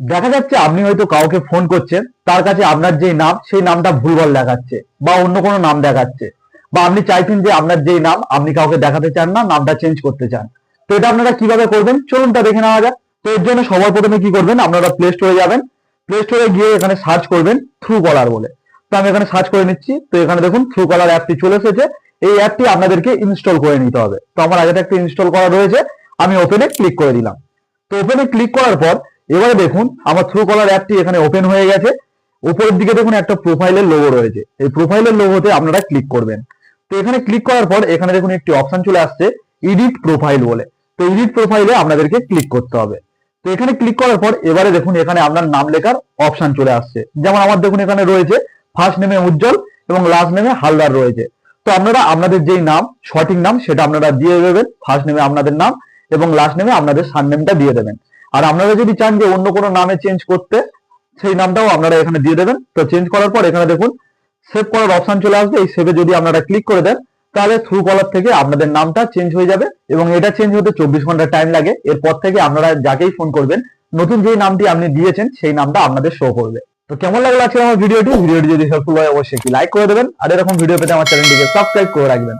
দেখা যাচ্ছে আপনি হয়তো কাউকে ফোন করছেন, তার কাছে আপনার যেই নাম সেই নামটা ভুলভাল দেখাচ্ছে বা অন্য কোনো নাম দেখাচ্ছে, বা আপনি চাইছেন যে আপনার যেই নাম আপনি কাউকে দেখাতে চান না, নামটা চেঞ্জ করতে চান। তো এটা আপনারা কিভাবে করবেন চলুন তা দেখে নেওয়া যাক। তো এর জন্য সবার প্রথমে কি করবেন, আপনারা প্লে স্টোরে যাবেন। প্লে স্টোরে গিয়ে এখানে সার্চ করবেন থ্রু কলার বলে। তো আমি এখানে সার্চ করে নিচ্ছি। তো এখানে দেখুন থ্রু কলার অ্যাপটি চলে এসেছে। এই অ্যাপটি আপনাদেরকে ইনস্টল করে নিতে হবে। তো আমার আগে থেকে ইনস্টল করা রয়েছে, আমি ওপেনে ক্লিক করে দিলাম। তো ওপেনে ক্লিক করার পর এবারে দেখুন আমার থ্রু কলার অ্যাপটি এখানে ওপেন হয়ে গেছে। উপরের দিকে দেখুন একটা প্রোফাইলের লোগো রয়েছে, এই প্রোফাইলের লোগোতে আপনারা ক্লিক করবেন। তো এখানে ক্লিক করার পর এখানে দেখুন একটি অপশন চলে আসছে এডিট প্রোফাইল বলে। তো এডিট প্রোফাইলে আপনাদেরকে ক্লিক করতে হবে। তো এখানে ক্লিক করার পর এবারে দেখুন এখানে আপনার নাম লেখার অপশন চলে আসছে। যেমন আমার দেখুন এখানে রয়েছে ফার্স্ট নেমে উজ্জ্বল এবং লাস্ট নেমে হালদার রয়েছে। তো আপনারা আপনাদের যেই নাম সঠিক নাম সেটা আপনারা দিয়ে দেবেন। ফার্স্ট নেমে আপনাদের নাম এবং লাস্ট নেমে আপনাদের সারনেমটা দিয়ে দেবেন। আর আপনারা যদি চান যে অন্য কোনো নামে চেঞ্জ করতে, সেই নামটাও আপনারা এখানে দিয়ে দেবেন। তো চেঞ্জ করার পর এখানে দেখুন সেভ করার অপশন চলে আসবে। এই সেভে যদি আপনারা ক্লিক করে দেন তাহলে থ্রু কলার থেকে আপনাদের নামটা চেঞ্জ হয়ে যাবে এবং এটা চেঞ্জ হতে 24 ঘন্টা টাইম লাগে। এরপর থেকে আপনারা যাকেই ফোন করবেন নতুন যেই নামটি আপনি দিয়েছেন সেই নামটা আপনাদের শো করবে। তো কেমন লাগলো আজকে আমার ভিডিওটি যদি হেল্পফুল হয় অবশ্যই একটি লাইক করে দেবেন, আর এরকম ভিডিও পেতে আমার চ্যানেলটিকে সাবস্ক্রাইব করে রাখবেন।